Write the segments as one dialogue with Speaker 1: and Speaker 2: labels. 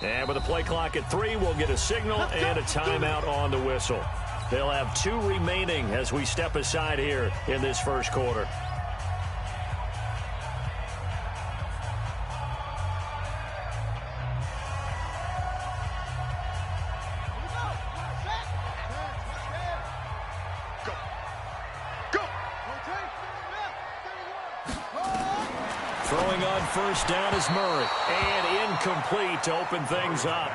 Speaker 1: And with a play clock at 3, we'll get a signal and a timeout on the whistle. They'll have 2 remaining as we step aside here in this first quarter. Throwing on first down is Murray. And incomplete to open things up.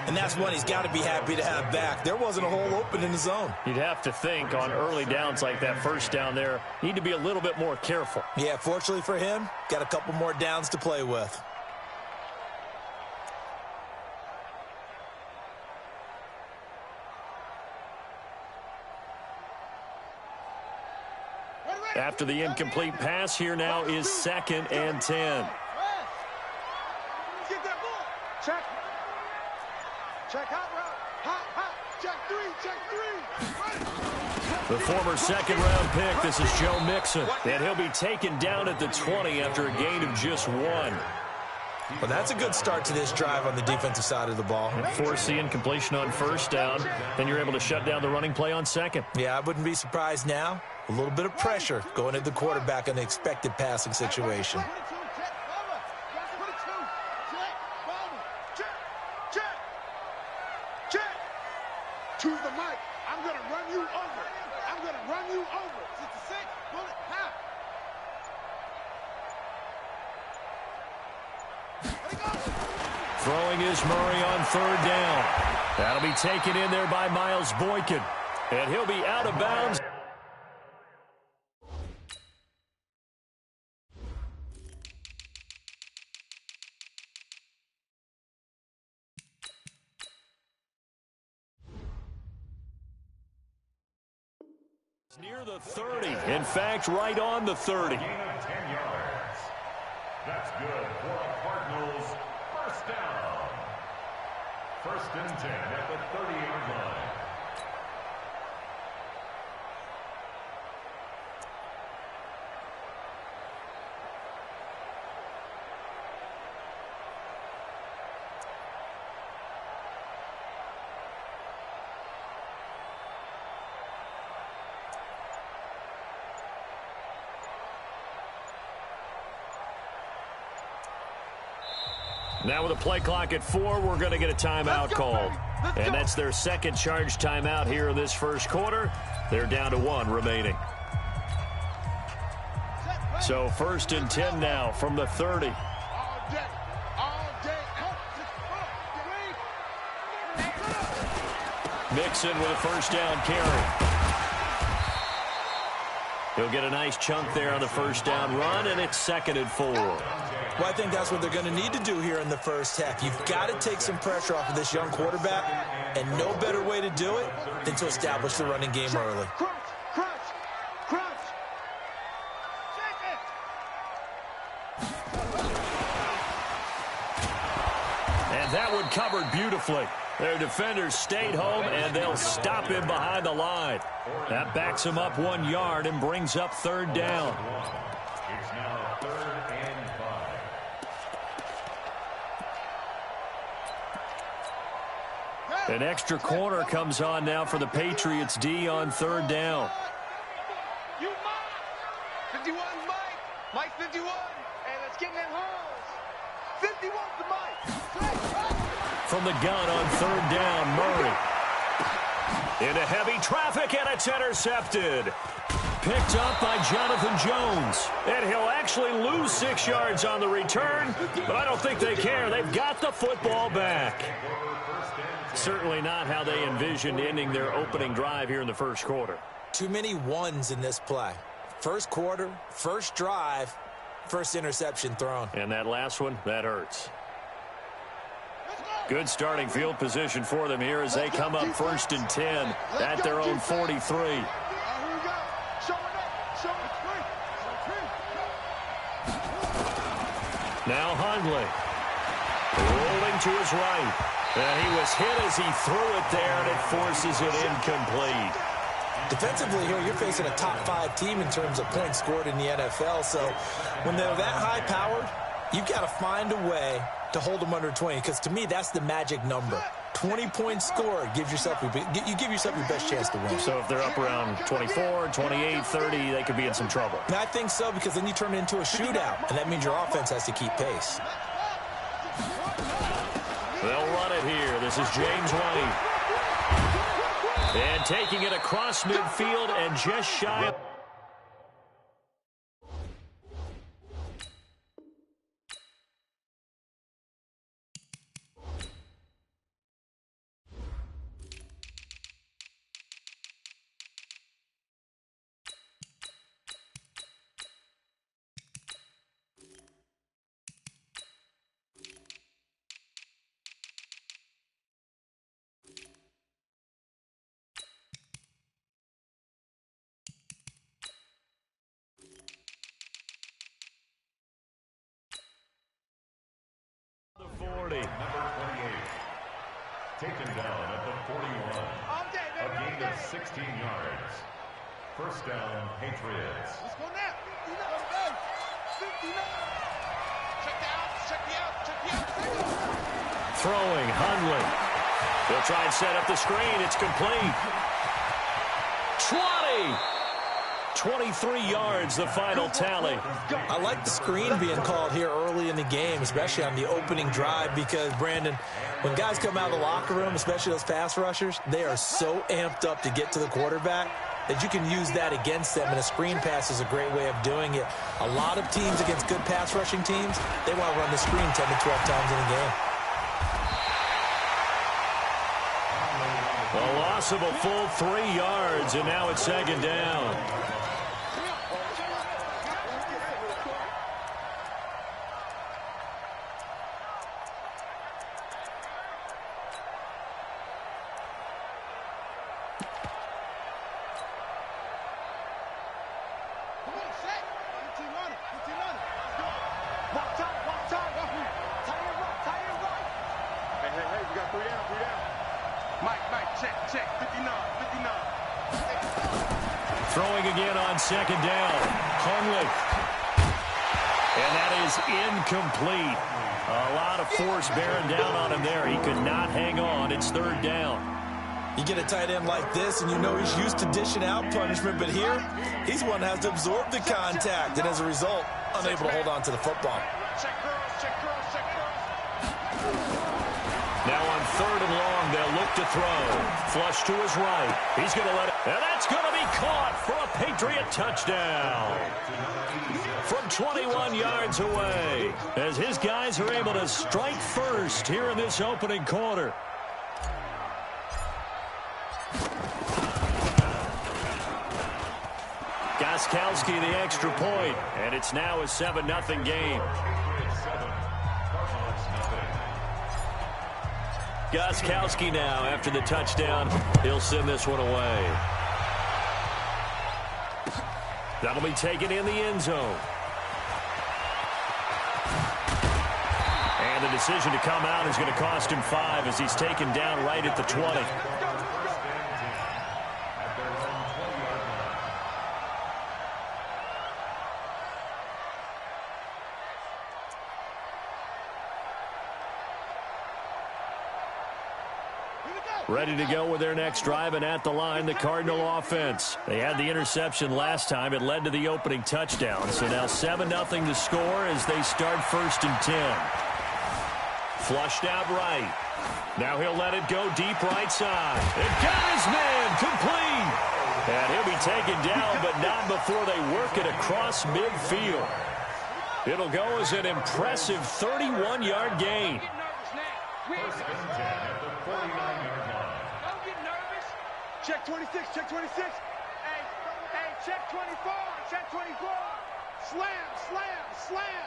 Speaker 2: And that's one he's got to be happy to have back. There wasn't a hole open in the zone.
Speaker 1: You'd have to think on early downs like that first down there, need to be a little bit more careful.
Speaker 2: Yeah, fortunately for him, got a couple more downs to play with.
Speaker 1: After the incomplete pass, here now is 2nd and 10.
Speaker 3: Get that ball. Check. Check hot route. Hot. Check 3.
Speaker 1: The former second-round pick, this is Joe Mixon. And he'll be taken down at the 20 after a gain of just 1.
Speaker 2: Well, that's a good start to this drive on the defensive side of the ball.
Speaker 1: Force the incompletion on first down. Then you're able to shut down the running play on second.
Speaker 2: Yeah, I wouldn't be surprised now. A little bit of pressure going at the quarterback in the expected passing situation.
Speaker 3: To the mic. I'm going to run you over. I'm going to run you over. 66. Bullet. Half.
Speaker 1: Throwing is Murray on 3rd down. That'll be taken in there by Miles Boykin. And he'll be out of bounds. Near the 30. In fact, right on the 30.
Speaker 4: Gain of 10 yards. That's good for a Cardinals first down. 1st and 10 at the 30-yard line.
Speaker 1: Now with a play clock at 4, we're going to get a timeout called. And that's their 2nd charge timeout here in this first quarter. They're down to 1 remaining. So 1st and 10 now from the 30. Mixon with a first down carry. He'll get a nice chunk there on the first down run, and it's 2nd and 4.
Speaker 2: Well, I think that's what they're going to need to do here in the first half. You've got to take some pressure off of this young quarterback, and no better way to do it than to establish the running game early.
Speaker 1: And that one covered beautifully. Their defenders stayed home, and they'll stop him behind the line. That backs him up 1 yard and brings up 3rd down.
Speaker 4: It's now 3rd and 5.
Speaker 1: An extra corner comes on now for the Patriots D on 3rd down.
Speaker 3: You Mike. 51 Mike. Mike 51. Hey, let's get in them holes. 51's the Mike.
Speaker 1: From the gun on 3rd down, Murray. Into heavy traffic, and it's intercepted. Picked up by Jonathan Jones. And he'll actually lose 6 yards on the return, but I don't think they care. They've got the football back. Certainly not how they envisioned ending their opening drive here in the first quarter.
Speaker 2: Too many ones in this play. First quarter, first drive, first interception thrown.
Speaker 1: And that last one, that hurts. Good starting field position for them here as they come up 1st and 10 at their own 43. Now Hundley rolling to his right. And he was hit as he threw it there, and it forces it incomplete.
Speaker 2: Defensively here, you're facing a top-5 team in terms of points scored in the NFL. So when they're that high-powered, you've got to find a way to hold them under 20, because to me, that's the magic number. 20 points scored gives yourself you give yourself your best chance to win.
Speaker 1: So if they're up around 24, 28, 30, they could be in some trouble.
Speaker 2: And I think so, because then you turn it into a shootout, and that means your offense has to keep pace.
Speaker 1: They'll run it here. This is James White. And taking it across midfield and just shy of...
Speaker 4: Number 28, taken down at the 41. A gain of 16 yards. First down, Patriots.
Speaker 3: Let's go now. 59. Check the out.
Speaker 1: Throwing, Hundley. They'll try and set up the screen. It's complete. 20. 23 yards, the final tally.
Speaker 2: I like the screen being called here early in the game, especially on the opening drive, because, Brandon, when guys come out of the locker room, especially those pass rushers, they are so amped up to get to the quarterback that you can use that against them, and a screen pass is a great way of doing it. A lot of teams against good pass rushing teams, they want to run the screen 10 to 12 times in a game.
Speaker 1: A loss of a full 3 yards, and now it's second down. Throwing again on second down. Hundley. And that is incomplete. A lot of force bearing down on him there. He could not hang on. It's third down.
Speaker 2: You get a tight end like this, and you know he's used to dishing out punishment, but here, he's one that has to absorb the contact, and as a result, unable to hold on to the football.
Speaker 1: Now on third and long, they'll look to throw. Flush to his right. He's going to let it. And that's going to be caught for a Patriot touchdown. From 21 yards away, as his guys are able to strike first here in this opening quarter. Gostkowski the extra point, and it's now a 7-0 game. Gostkowski now, after the touchdown, he'll send this one away. That'll be taken in the end zone. And the decision to come out is going to cost him 5 as he's taken down right at the 20. Ready to go with their next drive, and at the line, the Cardinal offense. They had the interception last time. It led to the opening touchdown. So now 7-0 to score as they start first and 10. Flushed out right. Now he'll let it go deep right side. And got his man complete. And he'll be taken down, but not before they work it across midfield. It'll go as an impressive 31-yard gain.
Speaker 4: First and 10 at the 49-yard line.
Speaker 3: Don't get nervous. Check 26, check 26. Hey, check 24, check 24. Slam, slam, slam.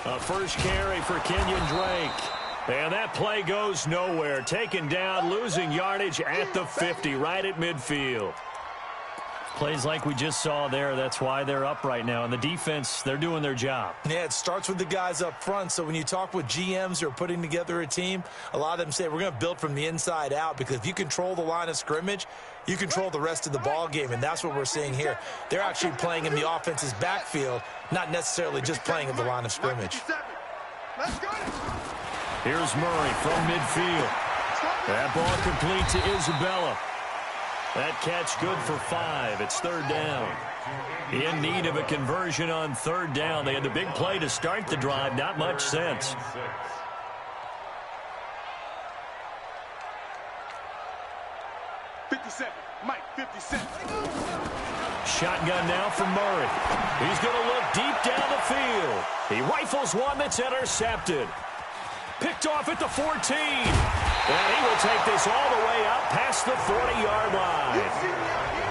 Speaker 1: A first carry for Kenyon Drake. And that play goes nowhere. Taken down, losing yardage at the 50, right at midfield. Plays like we just saw there, that's why they're up right now. And the defense, they're doing their job.
Speaker 2: Yeah, it starts with the guys up front. So when you talk with GMs who are putting together a team, a lot of them say we're going to build from the inside out, because if you control the line of scrimmage, you control the rest of the ball game, and that's what we're seeing here. They're actually playing in the offense's backfield, not necessarily just playing at the line of scrimmage.
Speaker 1: Here's Murray from midfield. That ball complete to Isabella. That catch good for 5. It's 3rd down. In need of a conversion on 3rd down. They had the big play to start the drive. Not much sense.
Speaker 3: Mike, 57.
Speaker 1: Shotgun now for Murray. He's going to look deep down the field. He rifles one that's intercepted. Picked off at the 14. And he will take this all the way up past the 40-yard line.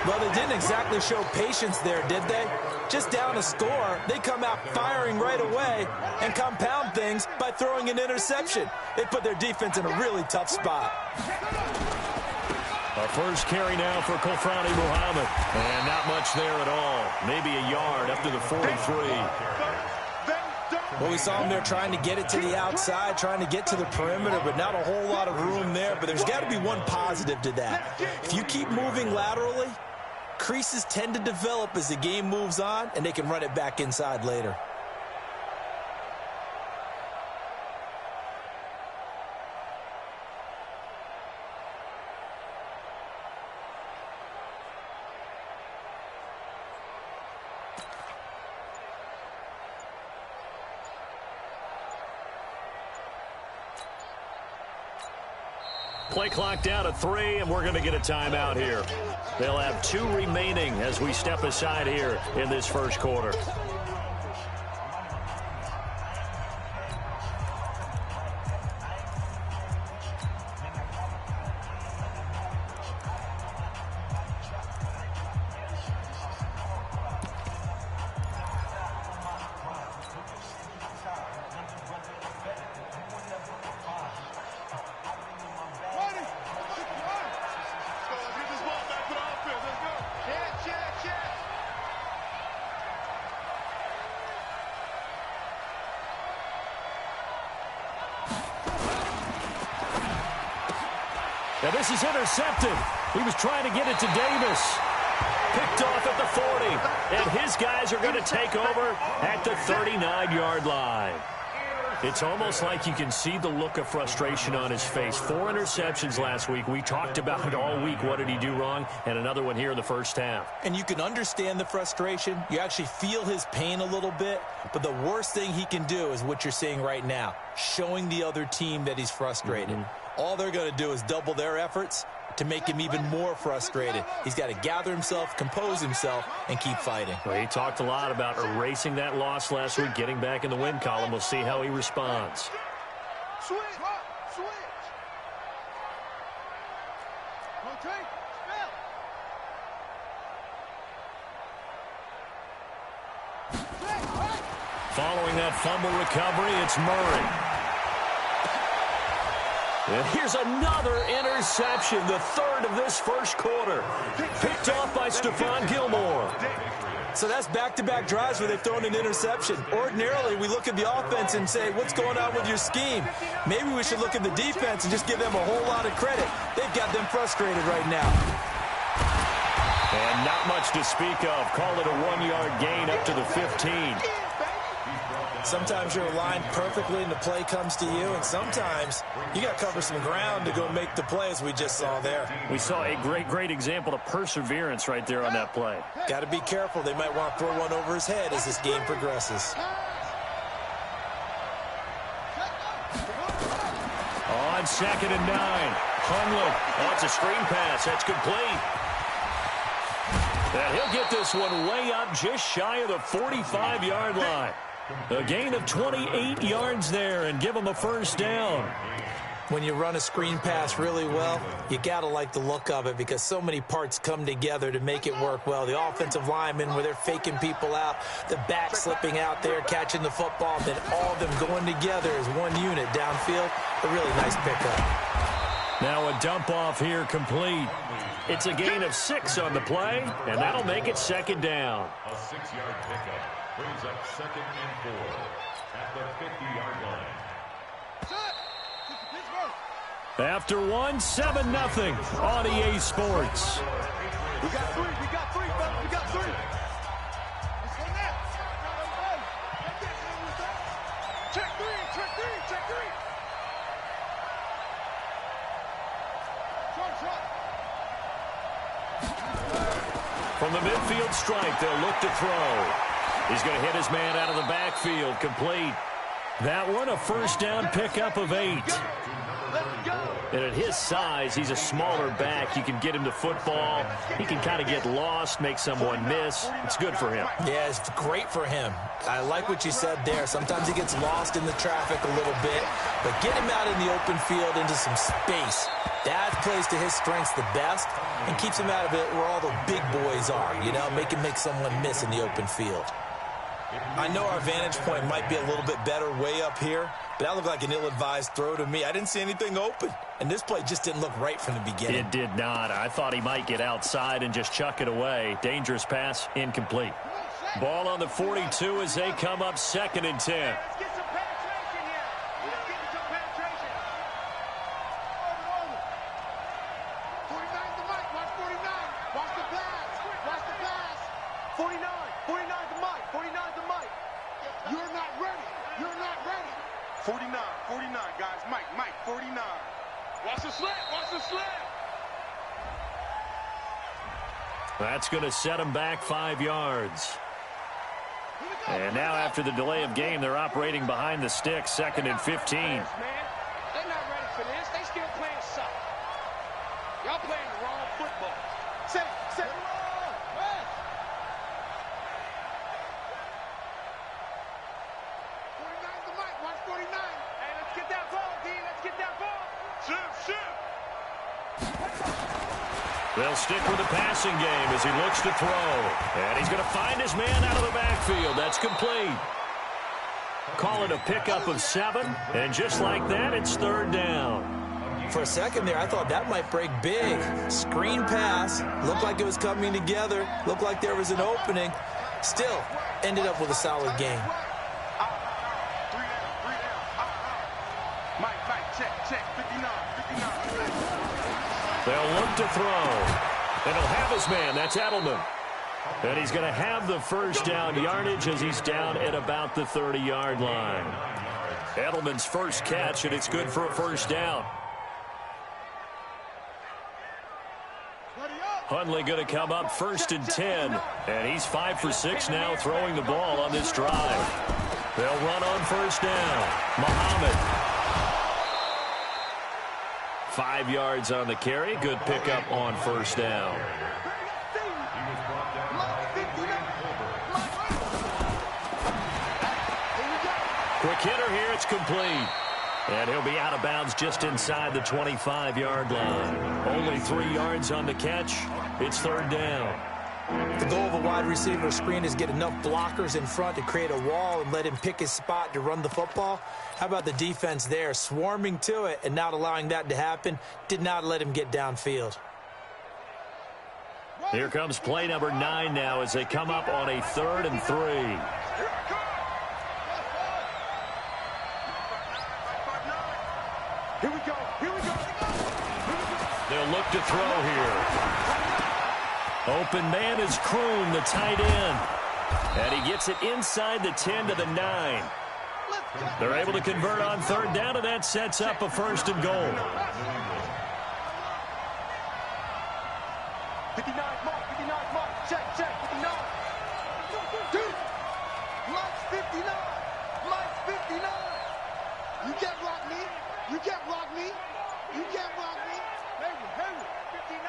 Speaker 2: Well, they didn't exactly show patience there, did they? Just down a score, they come out firing right away and compound things by throwing an interception. They put their defense in a really tough spot.
Speaker 1: A first carry now for Kofrani Muhammad. And not much there at all. Maybe a yard up to the 43.
Speaker 2: Well, we saw him there trying to get it to the outside, trying to get to the perimeter, but not a whole lot of room there. But there's got to be one positive to that. If you keep moving laterally, creases tend to develop as the game moves on, and they can run it back inside later.
Speaker 1: Play clock down to 3, and we're going to get a timeout here. They'll have 2 remaining as we step aside here in this first quarter. Now this is intercepted. He was trying to get it to Davis. Picked off at the 40. And his guys are going to take over at the 39-yard line. It's almost like you can see the look of frustration on his face. 4 interceptions last week. We talked about it all week. What did he do wrong? And another one here in the first half.
Speaker 2: And you can understand the frustration. You actually feel his pain a little bit. But the worst thing he can do is what you're seeing right now, showing the other team that he's frustrated. All they're going to do is double their efforts to make him even more frustrated. He's got to gather himself, compose himself, and keep fighting.
Speaker 1: Well, he talked a lot about erasing that loss last week, getting back in the win column. We'll see how he responds.
Speaker 3: Switch. Rotate.
Speaker 1: Following that fumble recovery, it's Murray. And here's another interception, the 3rd of this first quarter. Picked off by Stephon Gilmore.
Speaker 2: So that's back-to-back drives where they've thrown an interception. Ordinarily, we look at the offense and say, what's going on with your scheme? Maybe we should look at the defense and just give them a whole lot of credit. They've got them frustrated right now.
Speaker 1: And not much to speak of. Call it a 1-yard gain up to the 15.
Speaker 2: Sometimes you're aligned perfectly and the play comes to you, and sometimes you got to cover some ground to go make the play, as we just saw there.
Speaker 1: We saw a great example of perseverance right there on that play.
Speaker 2: Got to be careful. They might want to throw one over his head as this game progresses.
Speaker 1: On 2nd and 9. Hunley. Oh, it's a screen pass. That's complete. And he'll get this one way up just shy of the 45-yard line. A gain of 28 yards there and give him a first down.
Speaker 2: When you run a screen pass really well, you got to like the look of it because so many parts come together to make it work well. The offensive linemen, where they're faking people out, the back slipping out there, catching the football, then all of them going together as one unit downfield. A really nice pickup.
Speaker 1: Now a dump off here complete. It's a gain of 6 on the play, and that'll make it second down.
Speaker 4: A 6-yard pickup brings up 2nd and 4 at the 50-yard line.
Speaker 1: After 1, 7-0 on EA Sports.
Speaker 3: We got 3, fellas, we got 3. Let's go now. Check 3.
Speaker 1: From the midfield strike, they'll look to throw. He's going to hit his man out of the backfield, complete. That one, a first down pickup of 8. And at his size, he's a smaller back. You can get him to football. He can kind of get lost, make someone miss. It's good for him.
Speaker 2: Yeah, it's great for him. I like what you said there. Sometimes he gets lost in the traffic a little bit, but get him out in the open field into some space. That plays to his strengths the best and keeps him out of it where all the big boys are, you know, make someone miss in the open field. I know our vantage point might be a little bit better way up here, but that looked like an ill-advised throw to me. I didn't see anything open, and this play just didn't look right from the beginning.
Speaker 1: It did not. I thought he might get outside and just chuck it away. Dangerous pass, incomplete. Ball on the 42 as they come up 2nd and 10.
Speaker 3: Let's get some penetration here. Let's get some penetration. Over. 49 the mic. Watch 49. Watch the pass. 49 the mic. 49 the mic. You're not ready. 49, guys. Mike, 49. Watch the slant.
Speaker 1: That's going to set him back 5 yards. And now after the delay of game, they're operating behind the sticks, 2nd and 15.
Speaker 3: They're not ready for this. They still playing soft. Y'all playing the wrong football. Set. 49 the mic. Watch 49. Hey, let's get that ball, D. Let's get that ball. Shoot.
Speaker 1: They'll stick with the passing game as he looks to throw. And he's going to find his man out of the backfield. That's complete. Call it a pickup of 7. And just like that, it's 3rd down.
Speaker 2: For a second there, I thought that might break big. Screen pass. Looked like it was coming together. Looked like there was an opening. Still, ended up with a solid game.
Speaker 3: 3 down. Mike, check. 59.
Speaker 1: They'll look to throw. And he'll have his man. That's Edelman. And he's going to have the first down yardage as he's down at about the 30-yard line. Edelman's first catch, and it's good for a first down. Hundley going to come up 1st and 10. And he's 5 for 6 now throwing the ball on this drive. They'll run on first down. Muhammad. 5 yards on the carry. Good pickup on first down. Quick hitter here. It's complete. And he'll be out of bounds just inside the 25-yard line. Only 3 yards on the catch. It's 3rd down.
Speaker 2: The goal of a wide receiver screen is get enough blockers in front to create a wall and let him pick his spot to run the football. How about the defense there, swarming to it and not allowing that to happen? Did not let him get downfield.
Speaker 1: Here comes play number 9 now as they come up on a 3rd and 3.
Speaker 3: Here we go.
Speaker 1: They'll look to throw here. Open man is Kroon, the tight end. And he gets it inside the 10 to the 9. They're able to convert on 3rd down, and that sets up a 1st and goal.
Speaker 3: 59 mark. Check, 59. Dude, Mike's 59. You can't block me. Henry. 59,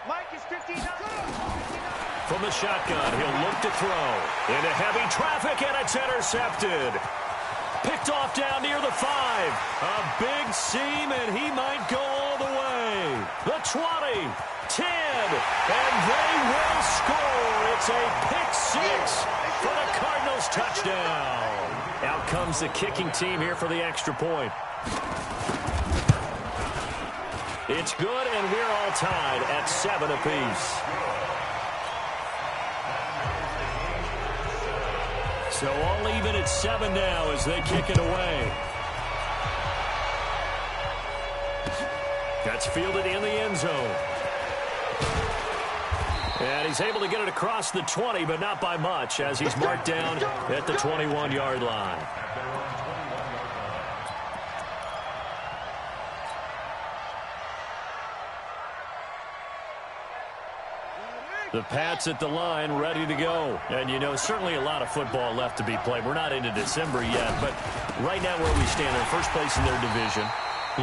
Speaker 3: Mike is 59.
Speaker 1: From the shotgun, he'll look to throw. Into heavy traffic, and it's intercepted. Picked off down near the 5. A big seam, and he might go all the way. The 20, 10, and they will score. It's a pick 6 for the Cardinals touchdown. Out comes the kicking team here for the extra point. It's good, and we're all tied at 7 apiece. So all even at 7 now as they kick it away. That's fielded in the end zone. And he's able to get it across the 20, but not by much, as he's marked down at the 21-yard line. The Pats at the line, ready to go. And, you know, certainly a lot of football left to be played. We're not into December yet, but right now where we stand, they're first place in their division.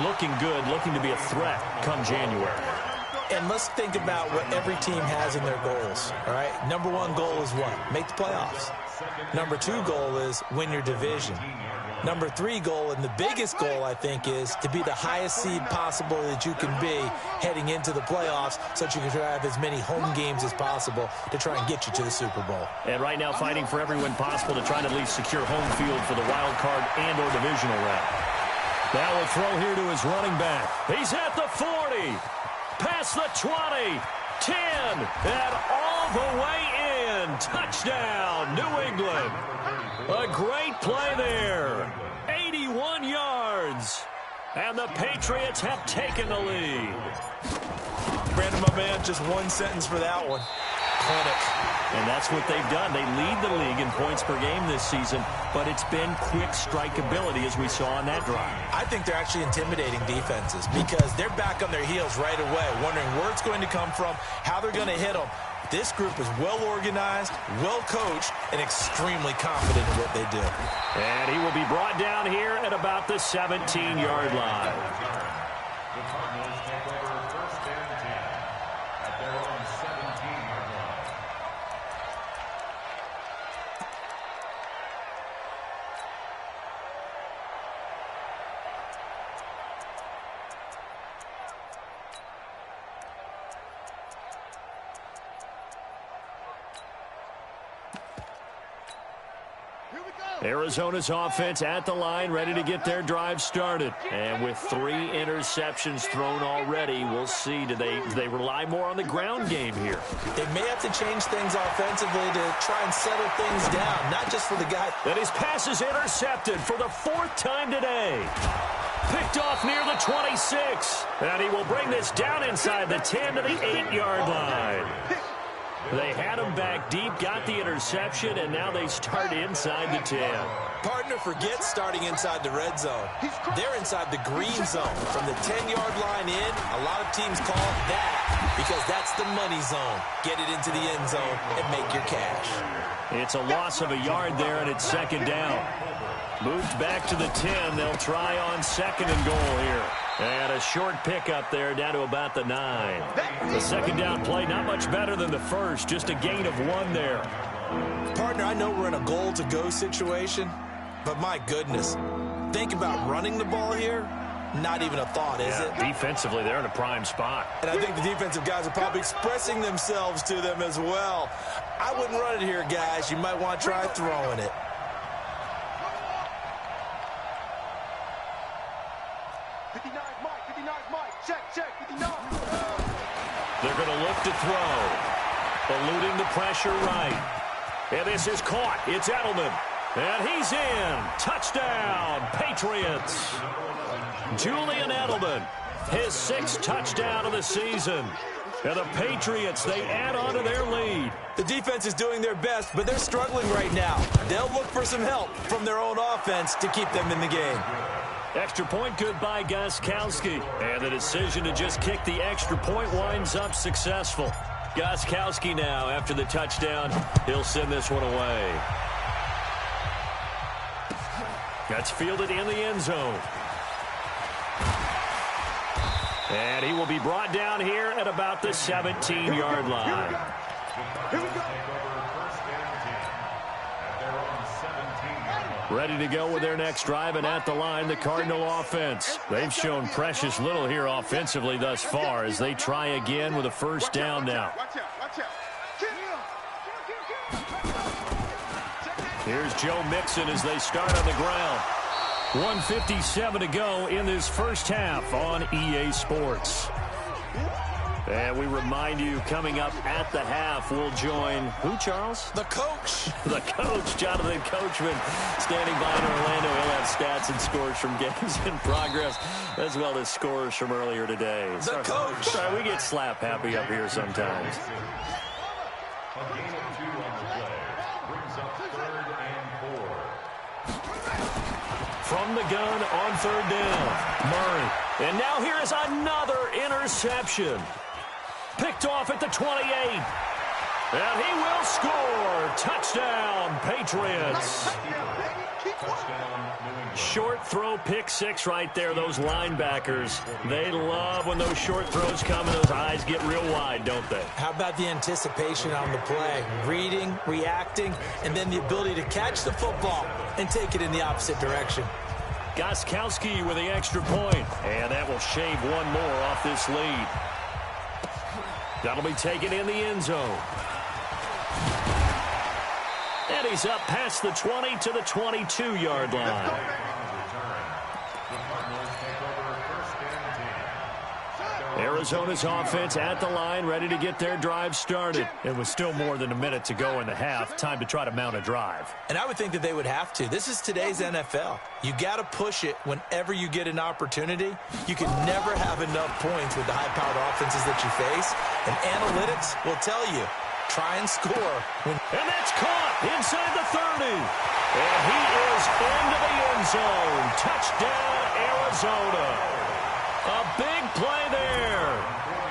Speaker 1: Looking good, looking to be a threat come January.
Speaker 2: And let's think about what every team has in their goals, all right? Number 1 goal is what? Make the playoffs. Number 2 goal is win your division. Number 3 goal, and the biggest goal, I think, is to be the highest seed possible that you can be heading into the playoffs so that you can try to have as many home games as possible to try and get you to the Super Bowl.
Speaker 1: And right now fighting for every win possible to try to at least secure home field for the wild card and or divisional round. Now we'll throw here to his running back. He's at the 40. Past the 20. 10. And all the way in. Touchdown, New England. A great play there. 81 yards. And the Patriots have taken the lead.
Speaker 2: Brandon, my man, just one sentence for that one. Clinic.
Speaker 1: And that's what they've done. They lead the league in points per game this season, but it's been quick strikeability as we saw on that drive.
Speaker 2: I think they're actually intimidating defenses because they're back on their heels right away, wondering where it's going to come from, how they're going to hit them. This group is well organized, well coached, and extremely confident in what they do.
Speaker 1: And he will be brought down here at about the 17-yard line.
Speaker 4: The Cardinals take over first and 10 at their own 17-yard line.
Speaker 1: Arizona's offense at the line, ready to get their drive started. And with 3 interceptions thrown already, we'll see. Do they rely more on the ground game here?
Speaker 2: They may have to change things offensively to try and settle things down, not just for the guy.
Speaker 1: And his pass is intercepted for the 4th time today. Picked off near the 26. And he will bring this down inside the 10 to the 8-yard line. They had him back deep, got the interception, and now they start inside the 10.
Speaker 2: Partner, forget starting inside the red zone. They're inside the green zone. From the 10-yard line in, a lot of teams call it that because that's the money zone. Get it into the end zone and make your cash.
Speaker 1: It's a loss of a yard there, and it's 2nd down. Moved back to the 10. They'll try on 2nd and goal here. And a short pickup there down to about the 9. The 2nd down play, not much better than the first. Just a gain of 1 there.
Speaker 2: Partner, I know we're in a goal-to-go situation, but my goodness, think about running the ball here. Not even a thought, is it?
Speaker 1: Defensively, they're in a prime spot.
Speaker 2: And I think the defensive guys are probably expressing themselves to them as well. I wouldn't run it here, guys. You might want to try throwing it.
Speaker 1: They're going to look to throw. Eluding the pressure right. And this is caught. It's Edelman. And he's in. Touchdown, Patriots. Julian Edelman, his 6th touchdown of the season. And the Patriots, they add on to their lead.
Speaker 2: The defense is doing their best, but they're struggling right now. They'll look for some help from their own offense to keep them in the game.
Speaker 1: Extra point good by Gostkowski. And the decision to just kick the extra point winds up successful. Gostkowski now, after the touchdown, he'll send this one away. That's fielded in the end zone. And he will be brought down here at about the 17-yard line.
Speaker 4: Here we go.
Speaker 1: Ready to go with their next drive, and at the line, the Cardinal offense. They've shown precious little here offensively thus far as they try again with a 1st down now. Here's Joe Mixon as they start on the ground. 1:57 to go in this first half on EA Sports. And we remind you, coming up at the half, we'll join who, Charles?
Speaker 2: The coach.
Speaker 1: The coach, Jonathan Coachman, standing by in Orlando. He'll have stats and scores from games in progress, as well as scores from earlier today.
Speaker 2: The coach.
Speaker 1: Sorry, we get slap happy up here sometimes.
Speaker 4: A gain of 2 on the play brings up 3rd and 4.
Speaker 1: From the gun on 3rd down, Murray. And now here is another interception. Picked off at the 28. And he will score. Touchdown, Patriots. Short throw, pick 6 right there. Those linebackers, they love when those short throws come and those eyes get real wide, don't they?
Speaker 2: How about the anticipation on the play? Reading, reacting, and then the ability to catch the football and take it in the opposite direction.
Speaker 1: Gostkowski with the extra point, and that will shave one more off this lead. That'll be taken in the end zone. And he's up past the 20 to the 22-yard line. Arizona's offense at the line, ready to get their drive started. It was still more than a minute to go in the half. Time to try to mount a drive.
Speaker 2: And I would think that they would have to. This is today's NFL. You got to push it whenever you get an opportunity. You can never have enough points with the high-powered offenses that you face. And analytics will tell you, try and score.
Speaker 1: And that's caught inside the 30. And he is into the end zone. Touchdown, Arizona. A big play there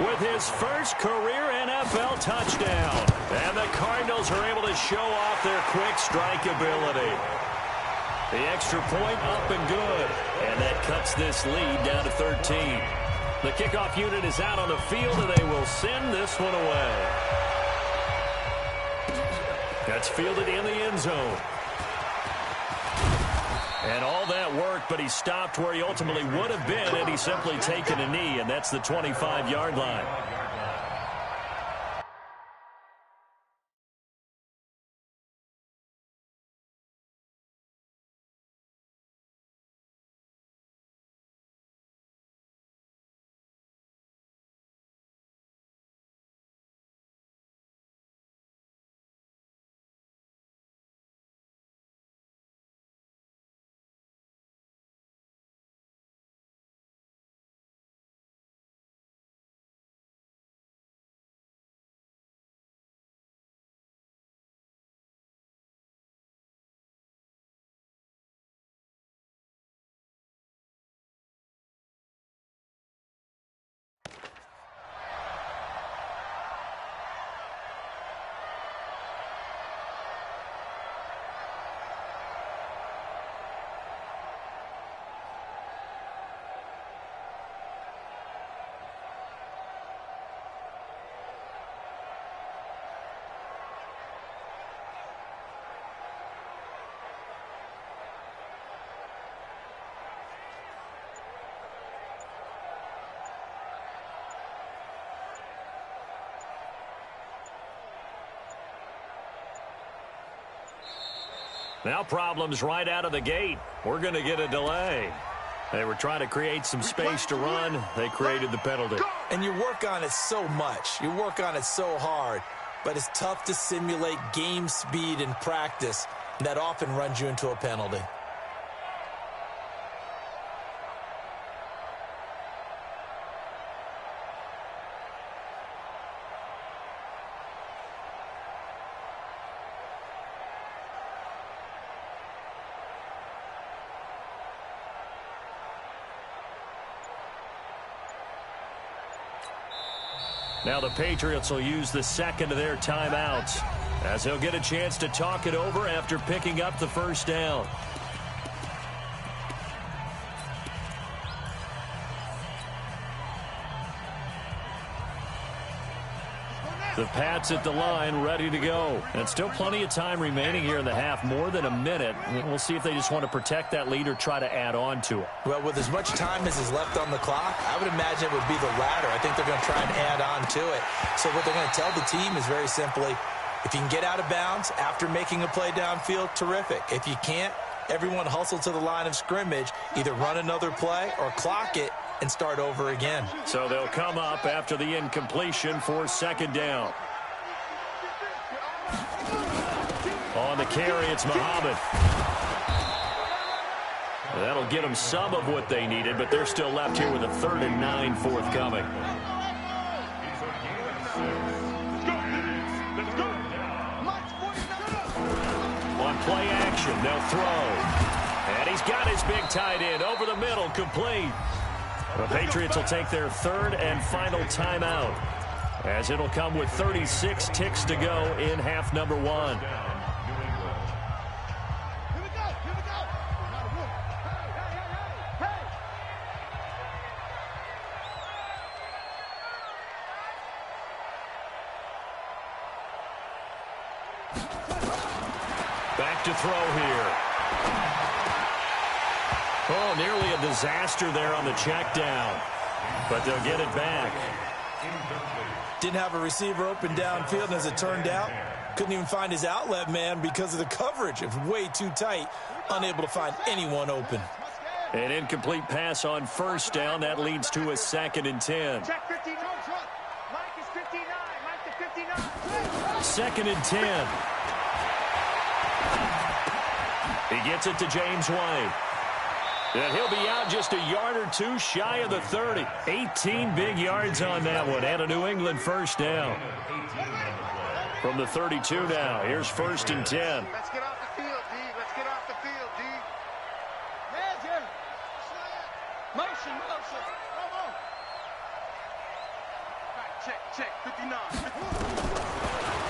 Speaker 1: with his first career NFL touchdown. And the Cardinals are able to show off their quick strike ability. The extra point up and good. And that cuts this lead down to 13. The kickoff unit is out on the field, and they will send this one away. That's fielded in the end zone. And all that work, but he stopped where he ultimately would have been had he simply taken a knee, and that's the 25-yard line. Now problems right out of the gate. We're going to get a delay. They were trying to create some space to run. They created the penalty.
Speaker 2: And you work on it so much. You work on it so hard. But it's tough to simulate game speed in practice. That often runs you into a penalty.
Speaker 1: Now the Patriots will use the second of their timeouts as they'll get a chance to talk it over after picking up the first down. The Pats at the line, ready to go. And still plenty of time remaining here in the half, more than a minute. We'll see if they just want to protect that lead or try to add on to it.
Speaker 2: Well, with as much time as is left on the clock, I would imagine it would be the latter. I think they're going to try and add on to it. So what they're going to tell the team is very simply, if you can get out of bounds after making a play downfield, terrific. If you can't, Everyone hustle to the line of scrimmage, either run another play or clock it and start over again.
Speaker 1: So they'll come up after the incompletion for second down. On the carry, it's Muhammad. That'll get them some of what they needed, but they're still left here with a 3rd and 9 forthcoming. On play action, they'll throw. And he's got his big tight end over the middle, complete. The Patriots will take their 3rd and final timeout, as it'll come with 36 ticks to go in half number 1. Back to throw here. Oh, nearly a disaster there on the check down, but they'll get it back.
Speaker 2: Didn't have a receiver open downfield, and as it turned out, couldn't even find his outlet man because of the coverage. It was way too tight, unable to find anyone open.
Speaker 1: An incomplete pass on first down. That leads to a 2nd and 10.
Speaker 3: Check 59. Mike is 59. Mike to 59.
Speaker 1: 2nd and 10. He gets it to James White. And he'll be out just a yard or two shy of the 30. 18 big yards on that one, and a New England first down. From the 32 now, here's 1st and 10.
Speaker 3: Let's get off the field, D. Let's get off the field, D. Magic. Motion. Come on. Check. 59.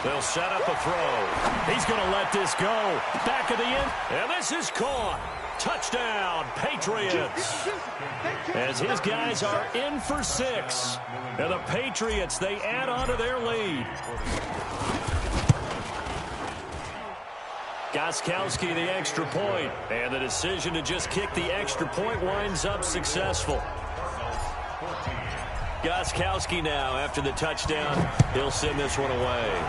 Speaker 1: They'll set up a throw. He's going to let this go. Back of the end. And this is caught. Touchdown, Patriots. As his guys are in for 6. And the Patriots, they add on to their lead. Gostkowski, the extra point. And the decision to just kick the extra point winds up successful. Gostkowski now, after the touchdown, he'll send this one away.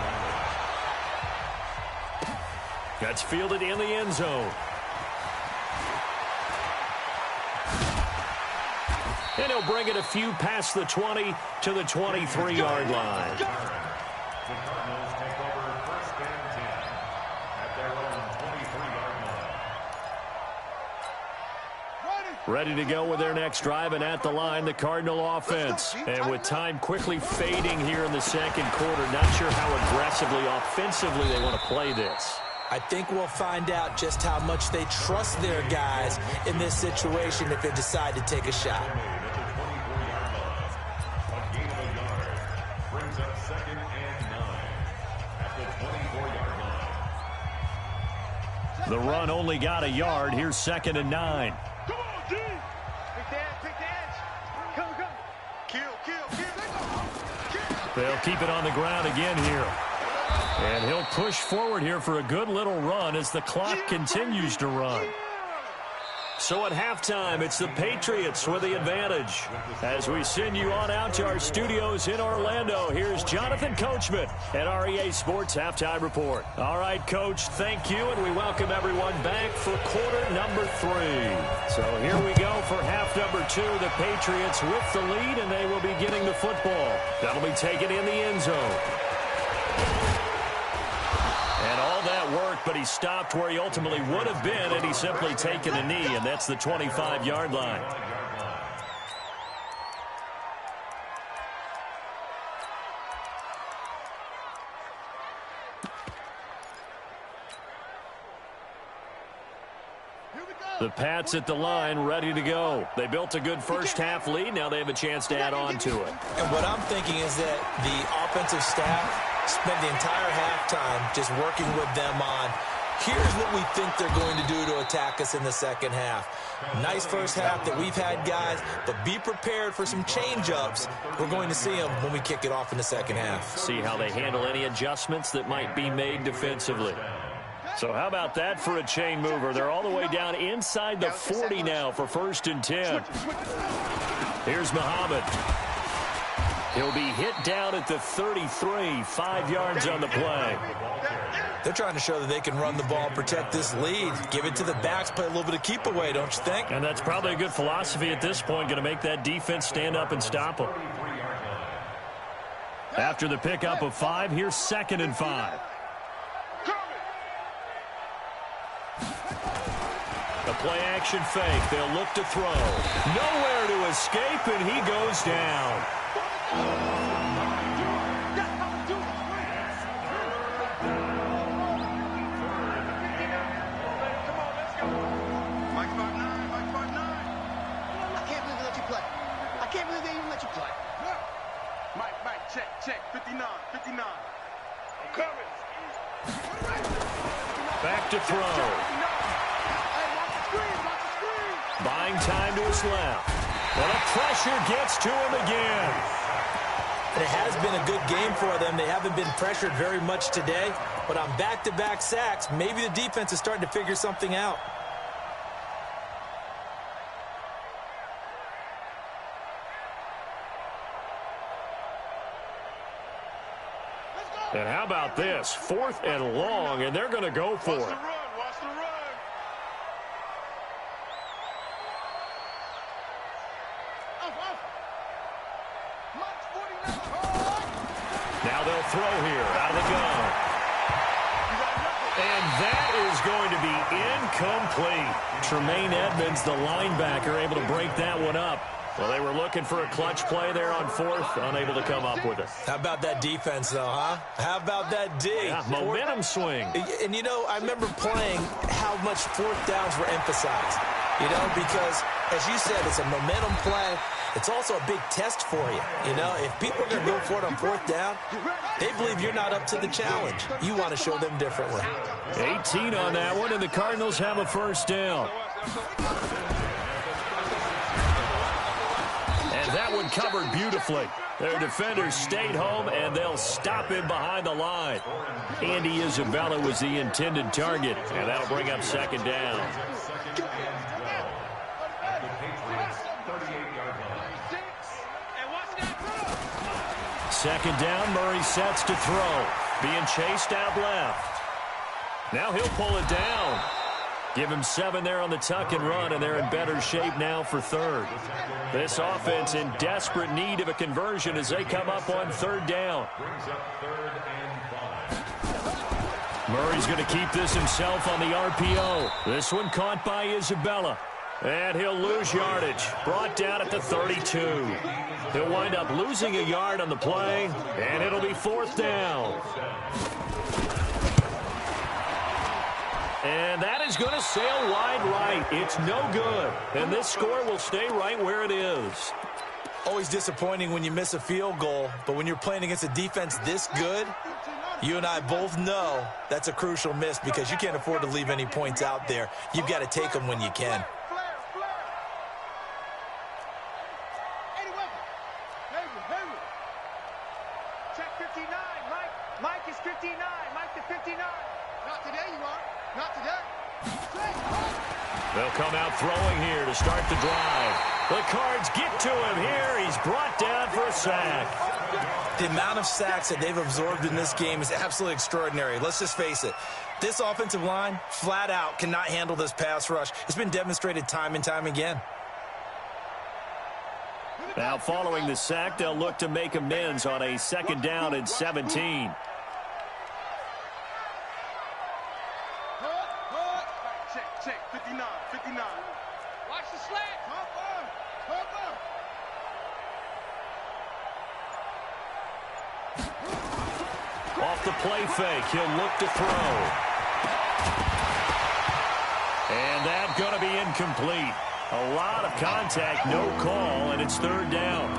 Speaker 1: That's fielded in the end zone. And he'll bring it a few past the 20 to the 23-yard line.
Speaker 4: The Cardinals take over 1st and 10 at their own 23-yard line.
Speaker 1: Ready to go with their next drive, and at the line, the Cardinal offense. And with time quickly fading here in the second quarter, not sure how aggressively, offensively they want to play this.
Speaker 2: I think we'll find out just how much they trust their guys in this situation if they decide to take a shot.
Speaker 4: A gain of a yard brings up 2nd and 9 at the 24-yard line.
Speaker 1: The run only got a yard. Here's 2nd and 9.
Speaker 3: Come on, D. Pick the edge. Come. Kill.
Speaker 1: They'll keep it on the ground again here. And he'll push forward here for a good little run as the clock continues to run. So at halftime, it's the Patriots with the advantage. As we send you on out to our studios in Orlando, here's Jonathan Coachman at REA Sports Halftime Report. All right, Coach, thank you, and we welcome everyone back for quarter number 3. So here we go for half number 2. The Patriots with the lead, and they will be getting the football. That'll be taken in the end zone. And all that work, but he stopped where he ultimately would have been, and he's simply taken a knee, and that's the 25-yard line. The Pats at the line, ready to go. They built a good first-half lead. Now they have a chance to add on to it.
Speaker 2: And what I'm thinking is that the offensive staff spent the entire halftime just working with them on, here's what we think they're going to do to attack us in the second half. Nice first half that we've had, guys, but be prepared for some change-ups. We're going to see them when we kick it off in the second half.
Speaker 1: See how they handle any adjustments that might be made defensively. So how about that for a chain mover? They're all the way down inside the 40 now for 1st and 10. Here's Muhammad. He'll be hit down at the 33, 5 yards on the play.
Speaker 2: They're trying to show that they can run the ball, protect this lead, give it to the backs, play a little bit of keep away, don't you think?
Speaker 1: And that's probably a good philosophy at this point, going to make that defense stand up and stop them. After the pickup of 5, here's 2nd and 5. The play-action fake. They'll look to throw. Nowhere to escape, and he goes down.
Speaker 3: Check, 59. I'm coming.
Speaker 1: Back to throw. Buying time to his left. Well, the pressure gets to him again.
Speaker 2: And it has been a good game for them. They haven't been pressured very much today, but on back-to-back sacks, maybe the defense is starting to figure something out.
Speaker 1: And how about this? 4th and long, and they're going to go for it.
Speaker 3: Watch the run.
Speaker 1: Now they'll throw here out of the gun. And that is going to be incomplete. Tremaine Edmonds, the linebacker, able to break that one up. Well, they were looking for a clutch play there on 4th, unable to come up with it.
Speaker 2: How about that defense, though, huh? How about that D?
Speaker 1: Yeah, momentum swing.
Speaker 2: And, you know, I remember playing how much 4th downs were emphasized, you know, because, as you said, it's a momentum play. It's also a big test for you, you know. If people are going to go for it on 4th down, they believe you're not up to the challenge. You want to show them differently.
Speaker 1: 18 on that one, and the Cardinals have a 1st down. And that one covered beautifully. Their defenders stayed home, and they'll stop him behind the line. Andy Isabella was the intended target, and that'll bring up 2nd down. Second down, Murray sets to throw. Being chased out left. Now he'll pull it down. Give him 7 there on the tuck and run, and they're in better shape now for 3rd. This offense in desperate need of a conversion as they come up on 3rd down. Murray's going to keep this himself on the RPO. This one caught by Isabella. And he'll lose yardage. Brought down at the 32. He'll wind up losing a yard on the play, and it'll be 4th down. And that is going to sail wide right. It's no good. And this score will stay right where it is.
Speaker 2: Always disappointing when you miss a field goal, but when you're playing against a defense this good, you and I both know that's a crucial miss because you can't afford to leave any points out there. You've got to take them when you can.
Speaker 3: Check 59. Mike is 59. Mike to 59. Not today, you are. Not today.
Speaker 1: They'll come out throwing here to start the drive. The Cards get to him here. He's brought down for a sack.
Speaker 2: The amount of sacks that they've absorbed in this game is absolutely extraordinary. Let's just face it. This offensive line, flat out, cannot handle this pass rush. It's been demonstrated time and time again.
Speaker 1: Now following the sack, they'll look to make amends on a 2nd down and 17.
Speaker 3: Check, 59. Watch the slant.
Speaker 1: Off the play fake, he'll look to throw. And that's going to be incomplete. A lot of contact, no call, and it's 3rd down.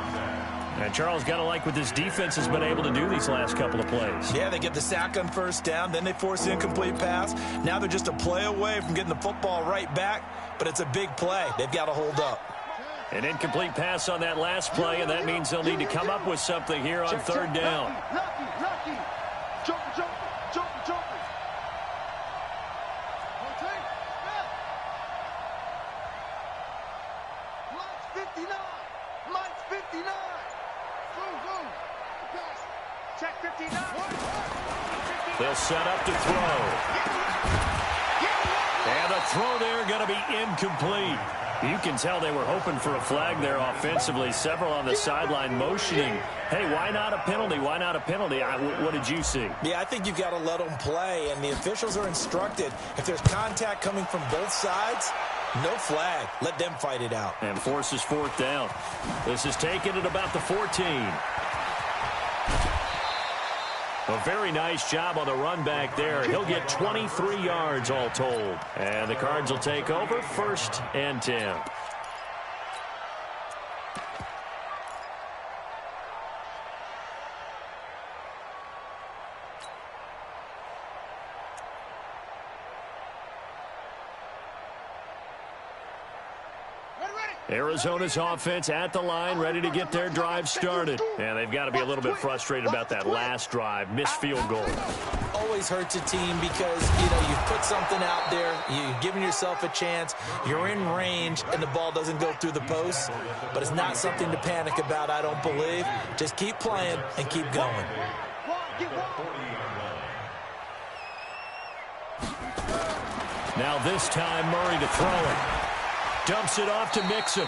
Speaker 1: And Charles, got to like what this defense has been able to do these last couple of plays.
Speaker 2: Yeah, they get the sack on 1st down, then they force the incomplete pass. Now they're just a play away from getting the football right back, but it's a big play. They've got to hold up.
Speaker 1: An incomplete pass on that last play, and that means they'll need to come up with something here on 3rd down.
Speaker 3: Lucky. Jumper. Mike's 59. Check 59. 59.
Speaker 1: They'll set up to throw. And the throw there going to be incomplete. You can tell they were hoping for a flag there offensively. Several on the sideline motioning, hey, why not a penalty? Why not a penalty? What did you see?
Speaker 2: Yeah, I think you've got to let them play, and the officials are instructed. If there's contact coming from both sides, no flag. Let them fight it out.
Speaker 1: And forces fourth down. This is taken at about the 14. A very nice job on the run back there. He'll get 23 yards all told. And the Cards will take over 1st and 10. Arizona's offense at the line, ready to get their drive started. And they've got to be a little bit frustrated about that last drive, missed field goal.
Speaker 2: Always hurts a team because, you put something out there, you're giving yourself a chance, you're in range, and the ball doesn't go through the post. But it's not something to panic about, I don't believe. Just keep playing and keep going.
Speaker 1: Now this time, Murray to throw it. Dumps it off to Mixon.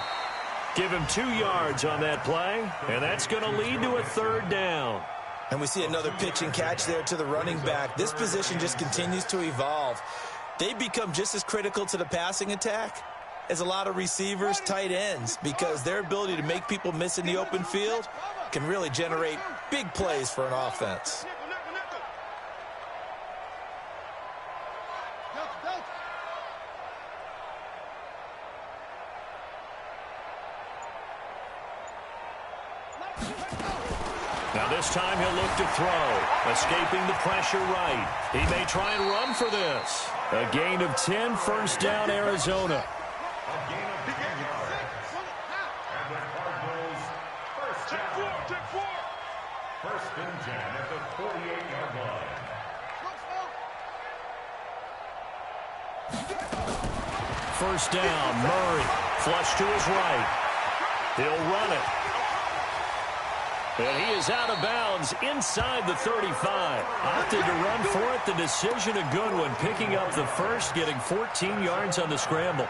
Speaker 1: Give him 2 yards on that play, and that's going to lead to a 3rd down.
Speaker 2: And we see another pitch and catch there to the running back. This position just continues to evolve. They become just as critical to the passing attack as a lot of receivers, tight ends, because their ability to make people miss in the open field can really generate big plays for an offense.
Speaker 1: Now this time he'll look to throw, escaping the pressure right. He may try and run for this. A gain of 10, 1st down, Arizona.
Speaker 4: A gain of 10 yards. And the Cardinals, 1st down. 1st and 10 at the 48-yard line.
Speaker 1: First down, Murray. Flush to his right. He'll run it. And he is out of bounds inside the 35. Opted to run for it. The decision a good one. Picking up the first, getting 14 yards on the scramble.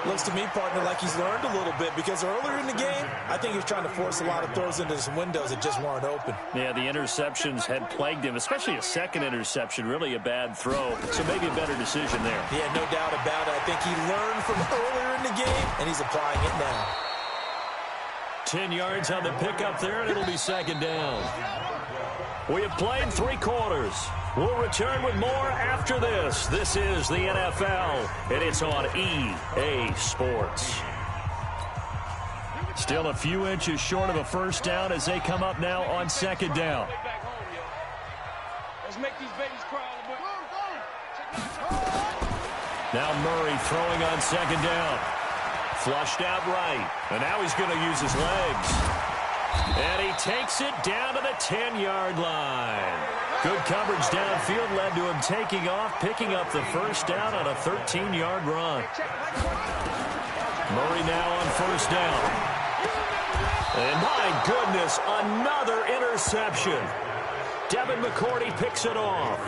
Speaker 2: Looks to me, partner, like he's learned a little bit because earlier in the game, I think he was trying to force a lot of throws into some windows that just weren't open.
Speaker 1: Yeah, the interceptions had plagued him, especially a second interception, really a bad throw. So maybe a better decision there.
Speaker 2: Yeah, no doubt about it. I think he learned from earlier in the game, and he's applying it now.
Speaker 1: 10 yards on the pickup there, and it'll be 2nd down. We have played 3 quarters. We'll return with more after this. This is the NFL, and it's on EA Sports. Still a few inches short of a 1st down as they come up now on 2nd down.
Speaker 3: Let's make these babies cry.
Speaker 1: Now Murray throwing on 2nd down. Flushed out right. And now he's going to use his legs. And he takes it down to the 10-yard line. Good coverage downfield led to him taking off, picking up the 1st down on a 13-yard run. Murray now on 1st down. And my goodness, another interception. Devin McCourty picks it off.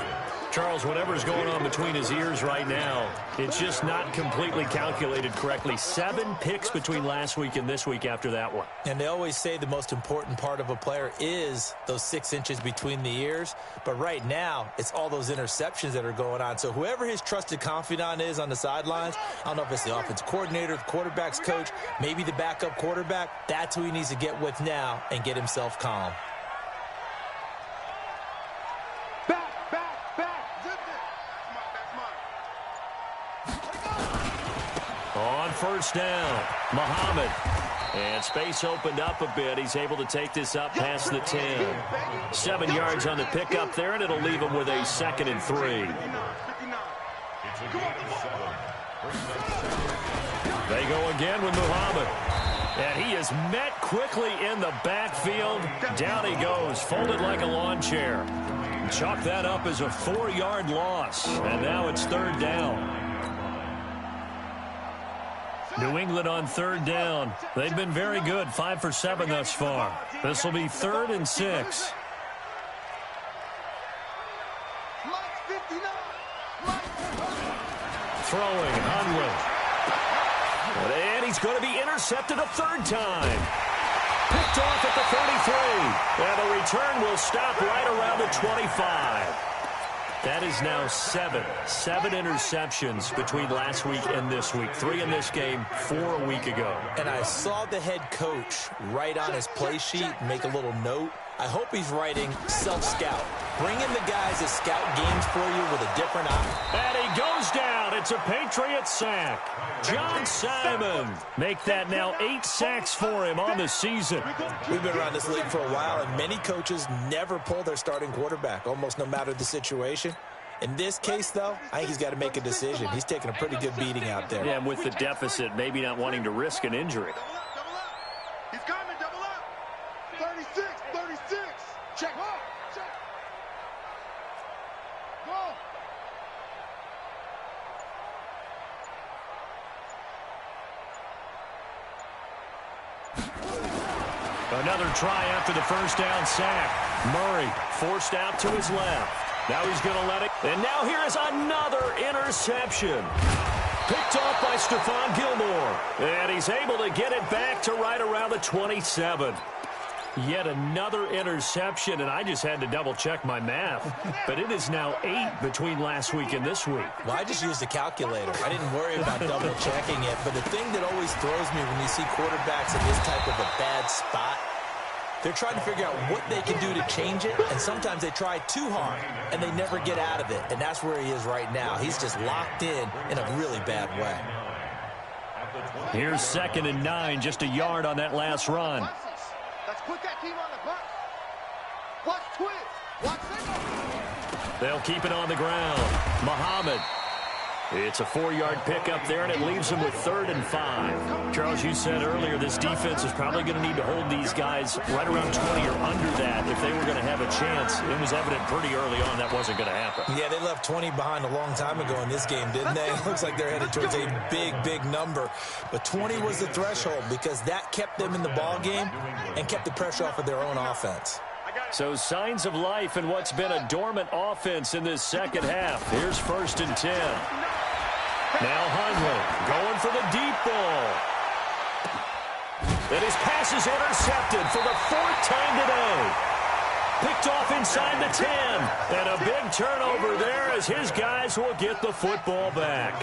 Speaker 1: Charles, whatever's going on between his ears right now, it's just not completely calculated correctly. 7 picks between last week and this week after that one.
Speaker 2: And they always say the most important part of a player is those 6 inches between the ears. But right now, it's all those interceptions that are going on. So whoever his trusted confidant is on the sidelines, I don't know if it's the offense coordinator, the quarterback's coach, maybe the backup quarterback, that's who he needs to get with now and get himself calm.
Speaker 1: On 1st down, Muhammad. And space opened up a bit. He's able to take this up past the 10. 7 yards on the pickup there, and it'll leave him with a 2nd and 3. They go again with Muhammad. And he is met quickly in the backfield. Down he goes, folded like a lawn chair. Chalk that up as a 4-yard loss. And now it's 3rd down. New England on 3rd down. They've been very good, 5 for 7 thus far. This will be 3rd and 6. Throwing, Hundley. And he's going to be intercepted a third time. Picked off at the 33. And the return will stop right around the 25. That is now seven interceptions between last week and this week. 3 in this game, 4 a week ago.
Speaker 2: And I saw the head coach write on his play sheet and make a little note. I hope he's writing self-scout. Bring in the guys that scout games for you with a different eye.
Speaker 1: And he goes down. It's a Patriot sack. John Simon. Make that now 8 sacks for him on the season.
Speaker 2: We've been around this league for a while, and many coaches never pull their starting quarterback, almost no matter the situation. In this case, though, I think he's got to make a decision. He's taking a pretty good beating out there.
Speaker 1: Yeah, and with the deficit, maybe not wanting to risk an injury.
Speaker 3: He's coming, double up. 36, 36. Check. Check. Go.
Speaker 1: Another try after the first down sack. Murray forced out to his left. Now he's going to let it. And now here is another interception. Picked off by Stephon Gilmore. And he's able to get it back to right around the 27. Yet another interception, and I just had to double-check my math. But it is now 8 between last week and this week.
Speaker 2: Well, I just used a calculator. I didn't worry about double-checking it. But the thing that always throws me when you see quarterbacks in this type of a bad spot, they're trying to figure out what they can do to change it, and sometimes they try too hard, and they never get out of it. And that's where he is right now. He's just locked in a really bad way.
Speaker 1: Here's 2nd and 9, just a yard on that last run.
Speaker 3: Let's put that team on the bus. Watch twist. Watch single.
Speaker 1: They'll keep it on the ground. Muhammad. It's a 4-yard pickup there, and it leaves them with 3rd and 5. Charles, you said earlier this defense is probably going to need to hold these guys right around 20 or under that if they were going to have a chance. It was evident pretty early on that wasn't going to happen.
Speaker 2: Yeah, they left 20 behind a long time ago in this game, didn't they? It looks like they're headed towards a big number. But 20 was the threshold because that kept them in the ball game and kept the pressure off of their own offense.
Speaker 1: So signs of life in what's been a dormant offense in this second half. Here's 1st and 10. Now Hundley going for the deep ball. And his pass is intercepted for the 4th time today. Picked off inside the 10. And a big turnover there as his guys will get the football back.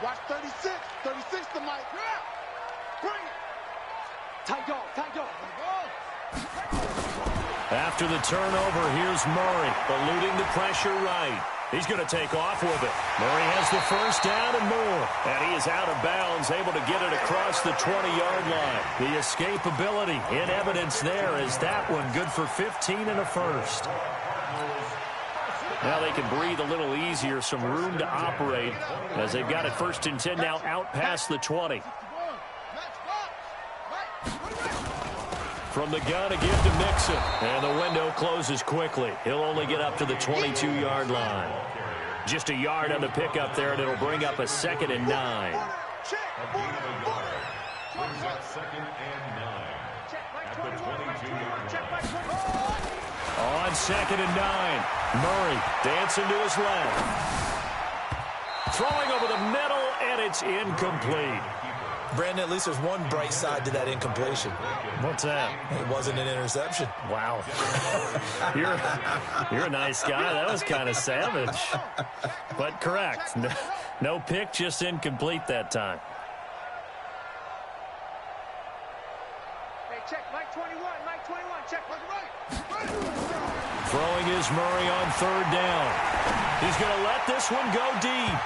Speaker 3: Watch 36. 36 to Mike. Bring it. Tight dog.
Speaker 1: After the turnover, here's Murray, eluding the pressure right. He's going to take off with it. Murray has the first down and more. And he is out of bounds, able to get it across the 20-yard line. The escapability in evidence there is that one good for 15 and a first. Now they can breathe a little easier, some room to operate as they've got it 1st and 10 now out past the 20. From the gun, a give to Mixon. And the window closes quickly. He'll only get up to the 22-yard line. Just a yard on the pickup there, and it'll bring up a 2nd and 9. On 2nd and 9, Murray dancing to his left. Throwing over the middle, and it's incomplete.
Speaker 2: Brandon, at least there's one bright side to that incompletion.
Speaker 1: What's that?
Speaker 2: It wasn't an interception.
Speaker 1: Wow. You're a nice guy. That was kind of savage. But correct. No pick, just incomplete that time.
Speaker 3: Hey, check. Mike 21. Check. Right.
Speaker 1: Throwing is Murray on 3rd down. He's going to let this one go deep.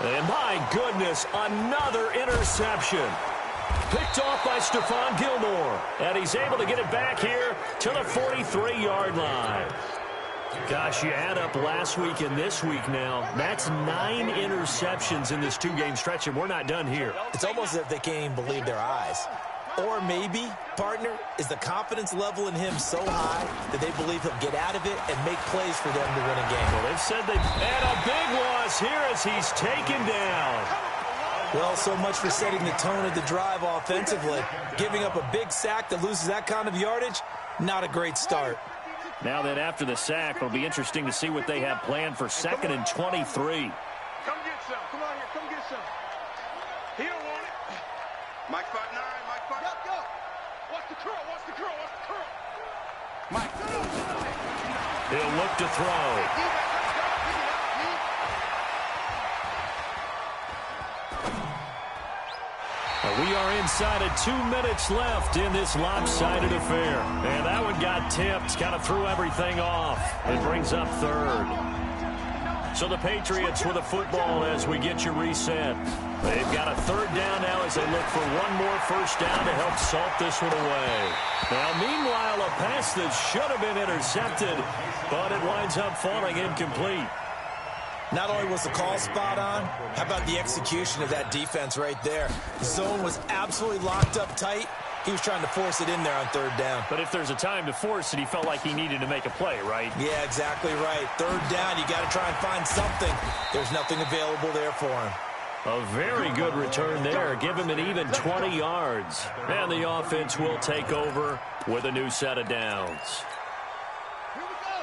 Speaker 1: And my goodness, another interception. Picked off by Stephon Gilmore. And he's able to get it back here to the 43-yard line. Gosh, you add up last week and this week now. That's 9 interceptions in this 2-game stretch, and we're not done here.
Speaker 2: It's almost as if they can't even believe their eyes. Or maybe, partner, is the confidence level in him so high that they believe he'll get out of it and make plays for them to win a game.
Speaker 1: Well, they've said they... And a big loss here as he's taken down.
Speaker 2: Well, so much for setting the tone of the drive offensively. Giving up a big sack that loses that kind of yardage, not a great start.
Speaker 1: Now then, after the sack, it'll be interesting to see what they have planned for 2nd and 23.
Speaker 3: Come get some. Come on here. Come get some. He don't want it. Mike 5'9". Mike 5'9". Go. Watch the curl. Watch the curl. Watch the curl. Mike.
Speaker 1: He'll look to throw. We are inside of 2 minutes left in this lopsided affair. And that one got tipped, kind of threw everything off. It brings up 3rd. So the Patriots with a football as we get you reset. They've got a 3rd down now as they look for one more first down to help salt this one away. Now, meanwhile, a pass that should have been intercepted, but it winds up falling incomplete.
Speaker 2: Not only was the call spot on, how about the execution of that defense right there? The zone was absolutely locked up tight. He was trying to force it in there on 3rd down.
Speaker 1: But if there's a time to force it, he felt like he needed to make a play, right?
Speaker 2: Yeah, exactly right. 3rd down, you got to try and find something. There's nothing available there for him.
Speaker 1: A very good return there. Give him an even 20 yards. And the offense will take over with a new set of downs.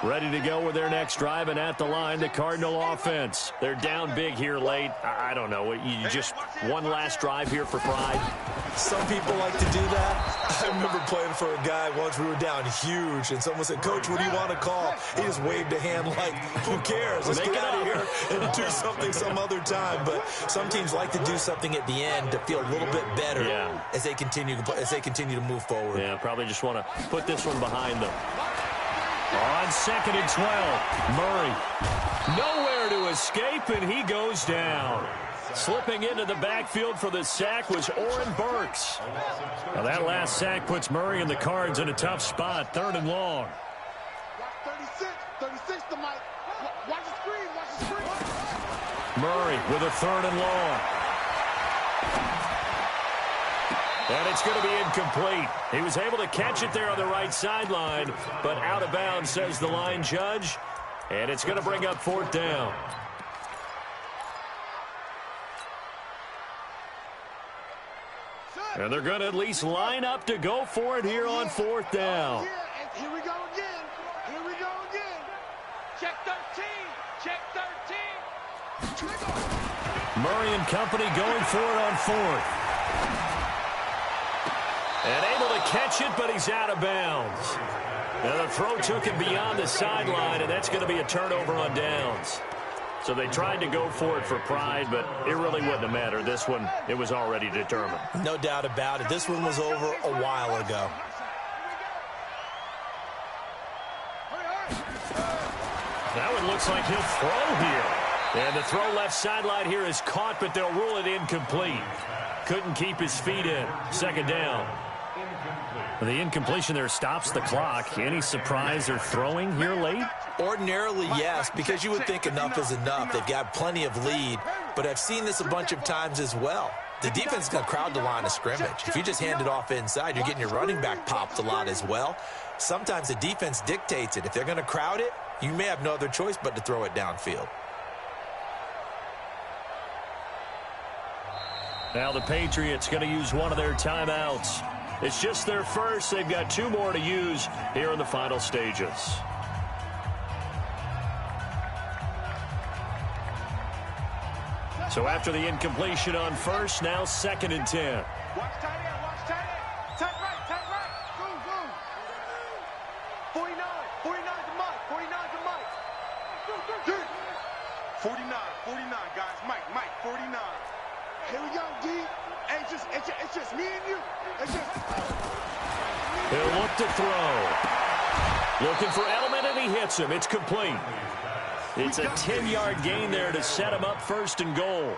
Speaker 1: Ready to go with their next drive, and at the line, the Cardinal offense. They're down big here late. I don't know. You just one last drive here for pride.
Speaker 2: Some people like to do that. I remember playing for a guy once. We were down huge, and someone said, "Coach, what do you want to call?" He just waved a hand like, "Who cares? Let's get out of here and do something some other time." But some teams like to do something at the end to feel a little bit better as they continue to move forward.
Speaker 1: Yeah, probably just want to put this one behind them. On 2nd and 12, Murray nowhere to escape, and he goes down. Slipping into the backfield for the sack was Oren Burks. Now that last sack puts Murray and the Cards in a tough spot, 3rd and long.
Speaker 3: 36 to Mike. Watch the screen. Watch the screen.
Speaker 1: Murray with a 3rd and long. And it's going to be incomplete. He was able to catch it there on the right sideline, but out of bounds, says the line judge. And it's going to bring up 4th down. And they're going to at least line up to go for it here on 4th down.
Speaker 3: Here we go again. Here we go again. Check 13. Check 13.
Speaker 1: Murray and company going for it on 4th. And able to catch it, but he's out of bounds. Now the throw took him beyond the sideline, and that's going to be a turnover on downs. So they tried to go for it for pride, but it really wouldn't have mattered. This one, it was already determined.
Speaker 2: No doubt about it. This one was over a while ago.
Speaker 1: That one looks like he'll throw here. And the throw left sideline here is caught, but they'll rule it incomplete. Couldn't keep his feet in. 2nd down. The incompletion there stops the clock. Any surprise they're throwing here late?
Speaker 2: Ordinarily, yes, because you would think enough is enough. They've got plenty of lead, but I've seen this a bunch of times as well. The defense is going to crowd the line of scrimmage. If you just hand it off inside, you're getting your running back popped a lot as well. Sometimes the defense dictates it. If they're going to crowd it, you may have no other choice but to throw it downfield.
Speaker 1: Now the Patriots going to use one of their timeouts. It's just their first. They've got 2 more to use here in the final stages. So after the incompletion on 1st, now 2nd and 10.
Speaker 3: Watch tight end. Watch tight end. Tight right. Tight right. Boom, boom. 49. 49 to Mike. 49 to Mike. 49. 49, guys. Mike. 49. Here we go, D. Hey, it's just me and you. It's just...
Speaker 1: He'll look to throw. Looking for Edelman, and he hits him. It's complete. It's a 10-yard gain there to set him up 1st and goal.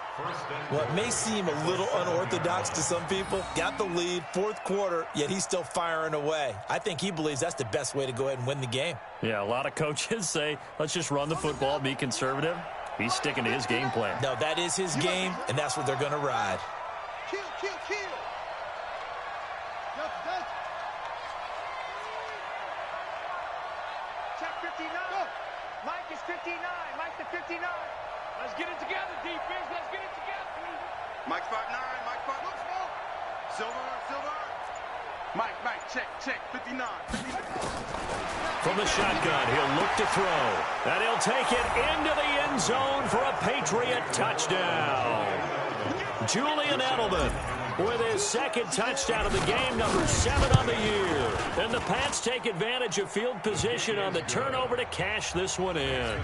Speaker 2: What may seem a little unorthodox to some people, got the lead, 4th quarter, yet he's still firing away. I think he believes that's the best way to go ahead and win the game.
Speaker 1: Yeah, a lot of coaches say, let's just run the football, be conservative. He's sticking to his game plan.
Speaker 2: No, that is his game, and that's what they're going to ride.
Speaker 3: Kill. Check 59. Mike is 59. Mike to 59. Let's get it together, defense. Let's get it together. Mike 5'9", Mike 5'9". Silver. Mike, check, 59.
Speaker 1: From the shotgun, he'll look to throw. And he'll take it into the end zone for a Patriot touchdown. Julian Edelman with his second touchdown of the game, number 7 on the year. And the Pats take advantage of field position on the turnover to cash this one in.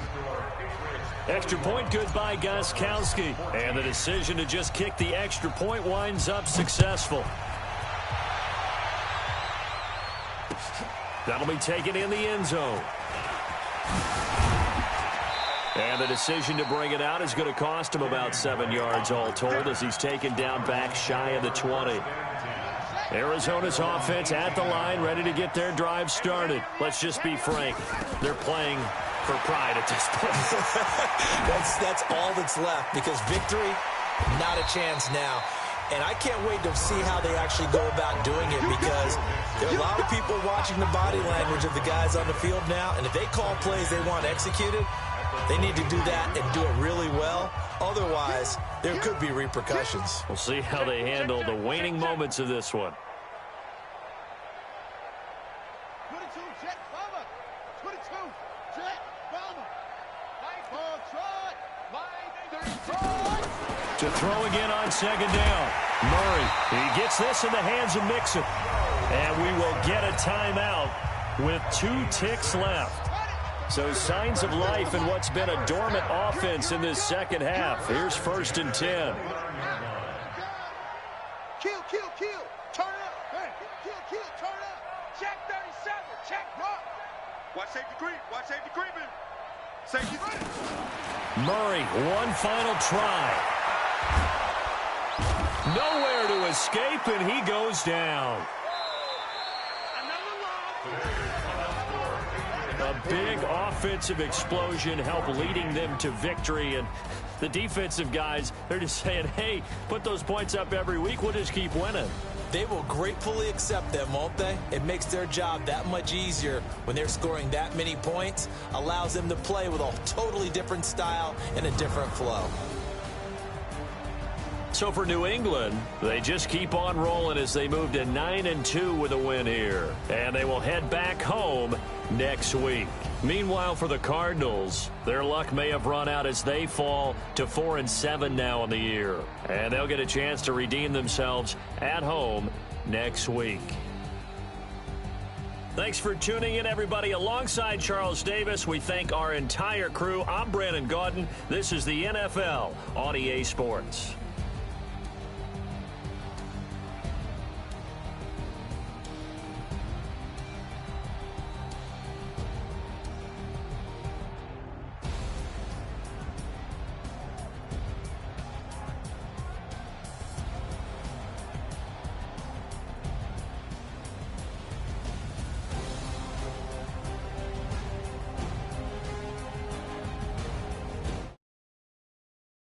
Speaker 1: Extra point good by Gostkowski. And the decision to just kick the extra point winds up successful. That'll be taken in the end zone. And the decision to bring it out is going to cost him about 7 yards all told as he's taken down back shy of the 20. Arizona's offense at the line, ready to get their drive started. Let's just be frank. They're playing for pride at this point.
Speaker 2: That's all that's left, because victory, not a chance now. And I can't wait to see how they actually go about doing it, because there are a lot of people watching the body language of the guys on the field now. And if they call plays they want executed, they need to do that and do it really well. Otherwise, there could be repercussions.
Speaker 1: We'll see how they handle the waning moments of this one.
Speaker 3: 22, Jet Bomber. 22, Jet Bomber. Line ball, try. Line 33.
Speaker 1: To throw again on second down. Murray, he gets this in the hands of Mixon. And we will get a timeout with 2 ticks left. So signs of life in what's been a dormant offense in this second half. Here's 1st and 10.
Speaker 3: Kill. Turn up. Hey, kill, turn up. Check 37, check rock. Watch safety creeping. Safety creeping.
Speaker 1: Murray, one final try. Nowhere to escape, and he goes down. A big offensive explosion helped leading them to victory, and the defensive guys, they're just saying, hey, put those points up every week, we'll just keep winning.
Speaker 2: They will gratefully accept them, won't they? It makes their job that much easier when they're scoring that many points, allows them to play with a totally different style and a different flow.
Speaker 1: So for New England, they just keep on rolling as they move to 9-2 with a win here. And they will head back home next week. Meanwhile, for the Cardinals, their luck may have run out as they fall to 4-7 now in the year. And they'll get a chance to redeem themselves at home next week. Thanks for tuning in, everybody. Alongside Charles Davis, we thank our entire crew. I'm Brandon Gaudin. This is the NFL on EA Sports.